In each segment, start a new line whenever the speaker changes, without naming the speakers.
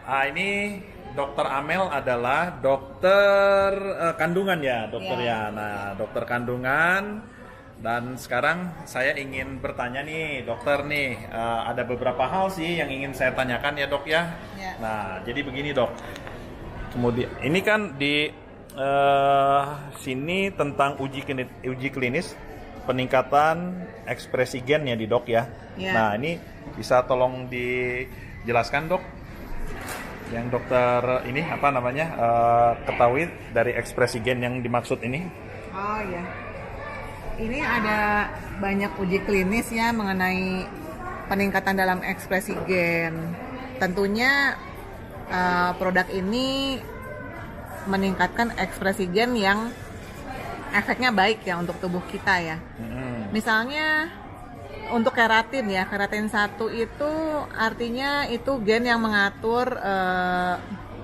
Ini Dokter Amel adalah dokter kandungan ya, dokter
Ya.
ya. Nah, dokter kandungan. Dan sekarang saya ingin bertanya nih, dokter nih, ada beberapa hal sih yang ingin saya tanyakan ya dok ya.
Ya.
Nah, jadi begini dok. Kemudian ini kan di sini tentang uji klinis peningkatan ekspresi gen ya di dok ya.
Ya.
Nah, ini bisa tolong dijelaskan dok, yang dokter ini apa namanya ketahui dari ekspresi gen yang dimaksud ini?
Oh ya. Ini ada banyak uji klinis ya mengenai peningkatan dalam ekspresi gen. Tentunya produk ini meningkatkan ekspresi gen yang efeknya baik ya untuk tubuh kita ya. Misalnya untuk keratin ya, keratin 1 itu artinya itu gen yang mengatur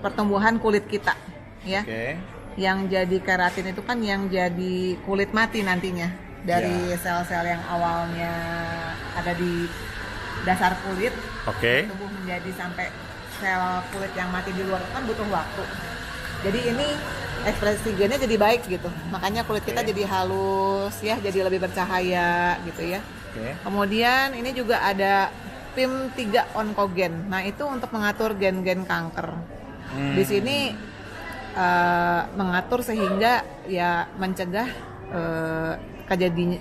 pertumbuhan kulit kita ya.
Oke.
Yang jadi keratin itu kan yang jadi kulit mati nantinya. Dari sel-sel yang awalnya ada di dasar kulit,
Oke.
tumbuh menjadi sampai sel kulit yang mati di luar kan butuh waktu. Jadi ini ekspresi gennya jadi baik gitu. Makanya kulit kita jadi halus ya, jadi lebih bercahaya gitu ya.
Oke.
Kemudian ini juga ada PIM3 oncogen. Nah, itu untuk mengatur gen-gen kanker. Di sini mengatur sehingga ya mencegah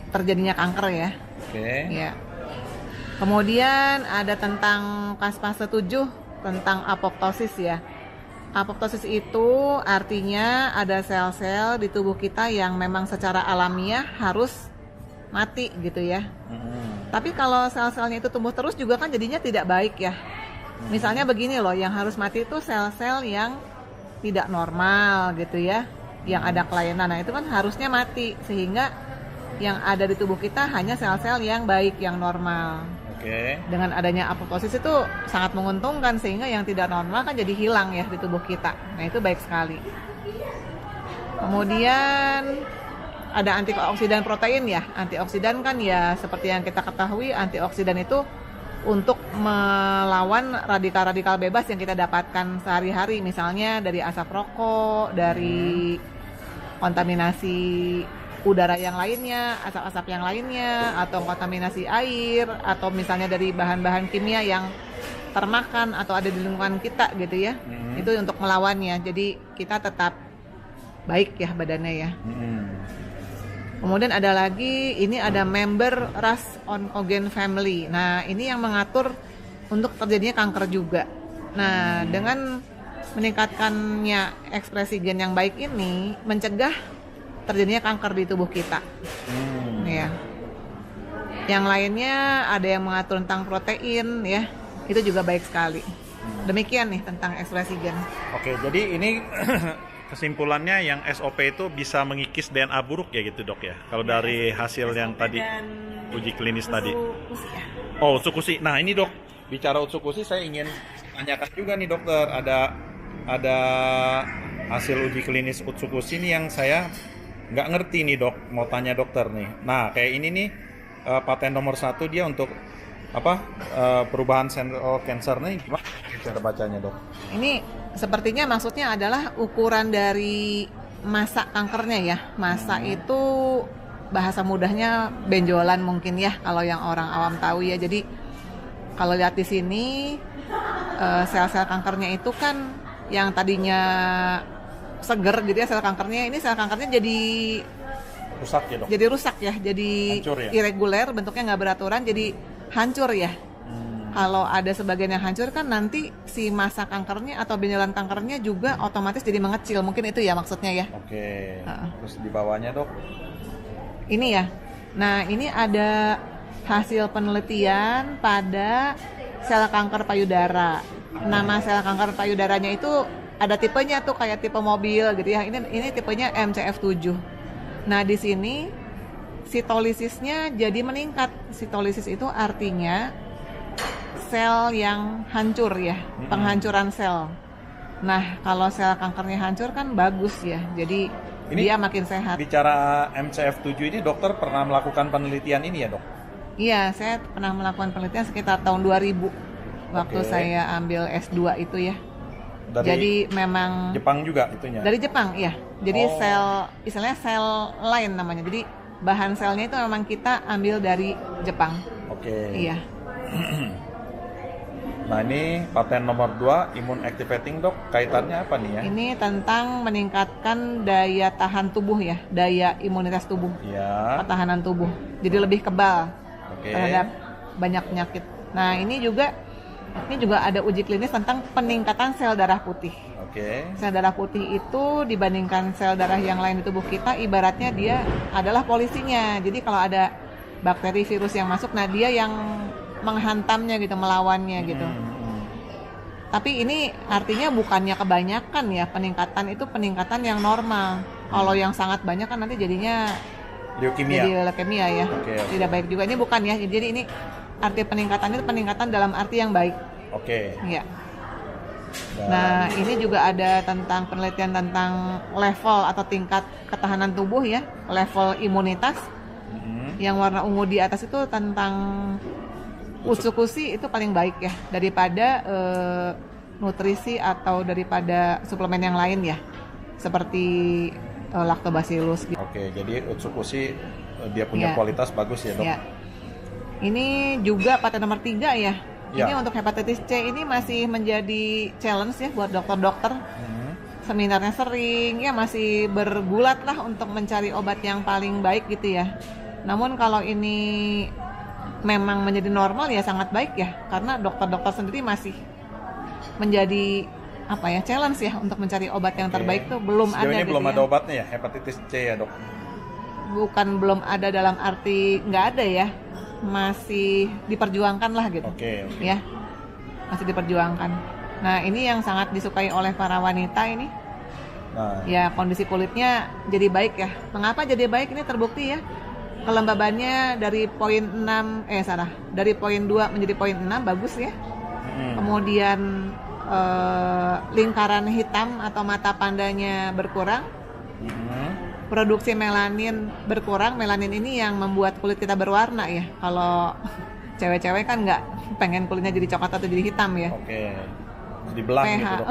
terjadinya kanker ya.
Oke.
Ya. Kemudian ada tentang fase 7 tentang apoptosis ya. Apoptosis itu artinya ada sel-sel di tubuh kita yang memang secara alamiah harus mati gitu ya. Tapi kalau sel-selnya itu tumbuh terus juga kan jadinya tidak baik ya. Misalnya begini loh, yang harus mati itu sel-sel yang tidak normal gitu ya, yang ada kelainan. Nah, itu kan harusnya mati sehingga yang ada di tubuh kita hanya sel-sel yang baik, yang normal.
Oke.
Dengan adanya apoptosis itu sangat menguntungkan sehingga yang tidak normal kan jadi hilang ya di tubuh kita. Nah, itu baik sekali. Kemudian ada antioksidan protein ya. Antioksidan kan ya seperti yang kita ketahui, antioksidan itu untuk melawan radikal-radikal bebas yang kita dapatkan sehari-hari, misalnya dari asap rokok, dari kontaminasi udara yang lainnya, asap-asap yang lainnya, atau kontaminasi air, atau misalnya dari bahan-bahan kimia yang termakan atau ada di lingkungan kita gitu ya. Itu untuk melawannya. Jadi kita tetap baik ya badannya ya. Kemudian ada lagi, ini ada member RAS oncogen family. Nah, ini yang mengatur untuk terjadinya kanker juga. Nah, dengan meningkatkannya ekspresi gen yang baik ini mencegah terjadinya kanker di tubuh kita. Ya. Yang lainnya ada yang mengatur tentang protein ya. Itu juga baik sekali. Demikian nih tentang ekspresi gen.
Oke, jadi ini kesimpulannya yang SOP itu bisa mengikis DNA buruk ya gitu dok ya. Kalau dari hasil yang tadi uji klinis tadi. Oh, Utsukushi. Nah, ini dok, bicara Utsukushi saya ingin tanyakan juga nih dokter, ada hasil uji klinis Utsukushi nih yang saya nggak ngerti nih dok, mau tanya dokter nih. Nah, kayak ini nih paten nomor 1 dia untuk perubahan sel cancer nih, gimana cara bacanya dok?
Ini sepertinya maksudnya adalah ukuran dari masa kankernya ya. Masa itu bahasa mudahnya benjolan mungkin ya kalau yang orang awam tahu ya. Jadi kalau lihat di sini sel-sel kankernya itu kan yang tadinya seger gitu ya, sel kankernya ini sel kankernya jadi
Rusak ya dok?
Jadi rusak ya, jadi
Hancur ya?
irregular, bentuknya nggak beraturan, jadi hancur ya. Kalau ada sebagian yang hancur kan nanti si masa kankernya atau benjolan kankernya juga otomatis jadi mengecil, mungkin itu ya maksudnya ya.
Oke. Terus di bawahnya dok?
Ini ya. Nah, ini ada hasil penelitian pada sel kanker payudara. Nama sel kanker payudaranya itu ada tipenya tuh kayak tipe mobil gitu ya. Ini tipenya MCF7. Nah, di sini sitolisisnya jadi meningkat. Sitolisis itu artinya sel yang hancur ya, penghancuran sel. Nah, kalau sel kankernya hancur kan bagus ya. Jadi dia makin sehat.
Bicara MCF7 ini dokter pernah melakukan penelitian ini ya dok?
Iya, saya pernah melakukan penelitian sekitar tahun 2000 waktu saya ambil S2 itu ya. Jadi memang
Jepang juga itunya.
dari Jepang, iya. Jadi
Oh.
sel, istilahnya sel lain namanya. Jadi bahan selnya itu memang kita ambil dari Jepang.
Oke.
Iya.
Nah ini paten nomor 2 immune activating dok, kaitannya apa nih ya?
Ini tentang meningkatkan daya tahan tubuh ya, daya imunitas tubuh,
Ya.
pertahanan tubuh. Jadi lebih kebal
Oke.
terhadap banyak penyakit. Nah ini juga ada uji klinis tentang peningkatan sel darah putih.
Oke.
Sel darah putih itu dibandingkan sel darah yang lain di tubuh kita, ibaratnya dia adalah polisinya. Jadi kalau ada bakteri, virus yang masuk, nah dia yang menghantamnya gitu, melawannya gitu. Tapi ini artinya bukannya kebanyakan ya, peningkatan itu peningkatan yang normal. Kalau yang sangat banyak kan nanti jadinya
Leukemia.
jadi leukemia ya.
Oke.
Tidak baik juga. Ini bukan ya. Jadi ini arti peningkatan itu peningkatan dalam arti yang baik.
Oke.
Ya.
Dan-
Nah, ini juga ada tentang penelitian tentang level atau tingkat ketahanan tubuh ya, level imunitas. Yang warna ungu di atas itu tentang utsukushi itu paling baik ya daripada nutrisi atau daripada suplemen yang lain ya, seperti lactobacillus gitu.
Oke, jadi Utsukushi dia punya
Ya.
kualitas bagus ya dok.
Ya. Ini juga paten nomor 3 ya.
Ya.
Ini untuk hepatitis C ini masih menjadi challenge ya buat dokter-dokter. Seminarnya sering ya, masih bergulat lah untuk mencari obat yang paling baik gitu ya. Namun kalau ini memang menjadi normal ya sangat baik ya, karena dokter-dokter sendiri masih menjadi apa ya, challenge ya untuk mencari obat yang terbaik tuh belum
Sejauh
ada
ini
gitu
belum
ya.
ada obatnya ya hepatitis C ya dok.
Bukan belum ada dalam arti nggak ada ya, masih diperjuangkan lah gitu.
Oke.
Ya, masih diperjuangkan. Nah ini yang sangat disukai oleh para wanita ini
Nah,
ya, kondisi kulitnya jadi baik ya. Mengapa jadi baik? Ini terbukti ya, kelembabannya dari poin 6 dari poin 2 menjadi poin 6 bagus ya. Kemudian lingkaran hitam atau mata pandanya berkurang, produksi melanin berkurang. Melanin ini yang membuat kulit kita berwarna ya. Kalau cewek-cewek kan nggak pengen kulitnya jadi coklat atau jadi hitam ya.
oke. Jadi belang
pH.
gitu dok.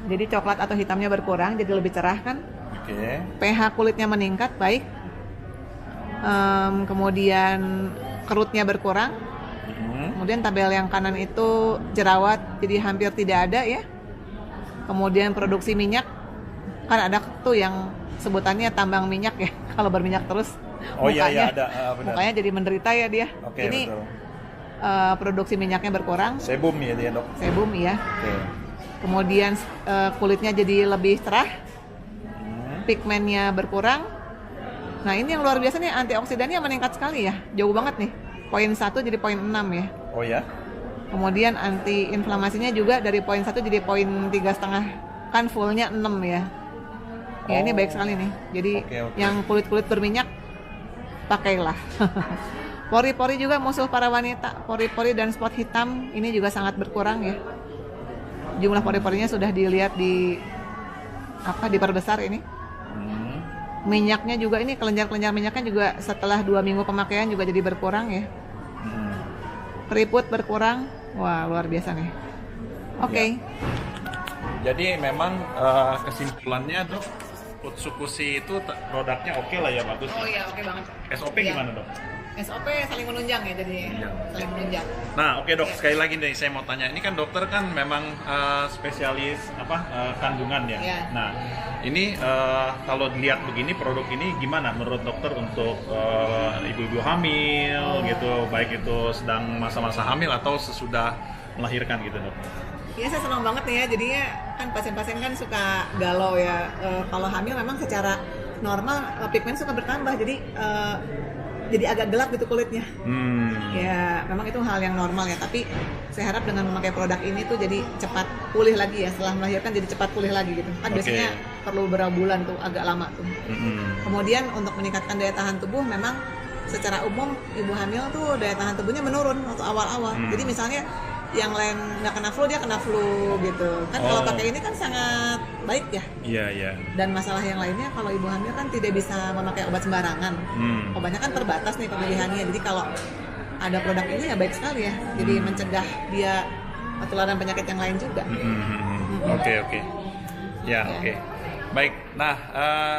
Jadi coklat atau hitamnya berkurang, jadi lebih cerah kan.
Oke.
pH kulitnya meningkat baik. Kemudian kerutnya berkurang. Kemudian tabel yang kanan itu jerawat jadi hampir tidak ada ya. Kemudian produksi minyak, kan ada tuh yang sebutannya tambang minyak ya. Kalau berminyak terus
Oh iya iya ada benar.
mukanya jadi menderita ya dia.
Oke,
Ini
betul.
Produksi minyaknya berkurang,
Sebum ya dia dok.
sebum ya.
Oke.
Kemudian kulitnya jadi lebih cerah, pigmennya berkurang. Nah ini yang luar biasa nih, antioksidannya meningkat sekali ya, jauh banget nih. Poin 1 jadi poin 6 ya.
Oh ya.
Kemudian anti-inflamasinya juga dari poin 1 jadi poin 3,5, kan fullnya 6 ya. Ya ini baik sekali nih. Jadi
Oke.
yang kulit-kulit berminyak pakailah. Pori-pori juga musuh para wanita. Pori-pori dan spot hitam ini juga sangat berkurang ya. Jumlah pori-porinya sudah dilihat diperbesar ini. Minyaknya juga ini, kelenjar-kelenjar minyaknya juga setelah 2 minggu pemakaian juga jadi berkurang ya. Keriput berkurang. Wah, luar biasa nih. Oke.
Jadi memang kesimpulannya dok, Utsukushi itu produknya oke lah ya, bagus.
Oh iya, oke banget.
SOP
Iya.
gimana dok?
SOP saling menunjang ya, jadi saling menunjang.
Nah, oke dok, sekali lagi nih saya mau tanya. Ini kan dokter kan memang spesialis kandungan ya.
Iya.
Nah, ini kalau dilihat begini produk ini gimana menurut dokter untuk ibu-ibu hamil gitu, baik itu sedang masa-masa hamil atau sesudah melahirkan gitu dok?
Iya, saya senang banget nih ya. Jadinya kan pasien-pasien kan suka galau ya. Kalau hamil memang secara normal pigmen suka bertambah. Jadi agak gelap gitu kulitnya. Ya, memang itu hal yang normal ya. Tapi saya harap dengan memakai produk ini tuh jadi cepat pulih lagi ya. Setelah melahirkan jadi cepat pulih lagi gitu. Kan biasanya perlu berapa bulan tuh, agak lama tuh. Kemudian untuk meningkatkan daya tahan tubuh, memang secara umum ibu hamil tuh daya tahan tubuhnya menurun waktu awal-awal. Jadi misalnya yang lain nggak kena flu, dia kena flu gitu kan. Kalau pakai ini kan sangat baik ya.
Iya.
Dan masalah yang lainnya, kalau ibu hamil kan tidak bisa memakai obat sembarangan. Obatnya kan terbatas nih pemilihannya. Jadi kalau ada produk ini ya baik sekali ya. Jadi mencegah dia ketularan penyakit yang lain juga.
Oke. Ya,
Ya.
oke. Baik, nah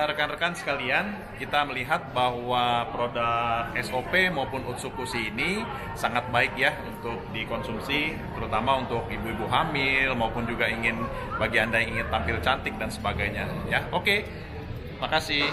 rekan-rekan sekalian, kita melihat bahwa produk SOP maupun Utsukushi ini sangat baik ya untuk dikonsumsi, terutama untuk ibu-ibu hamil maupun juga bagi Anda yang ingin tampil cantik dan sebagainya. Ya, oke. Makasih.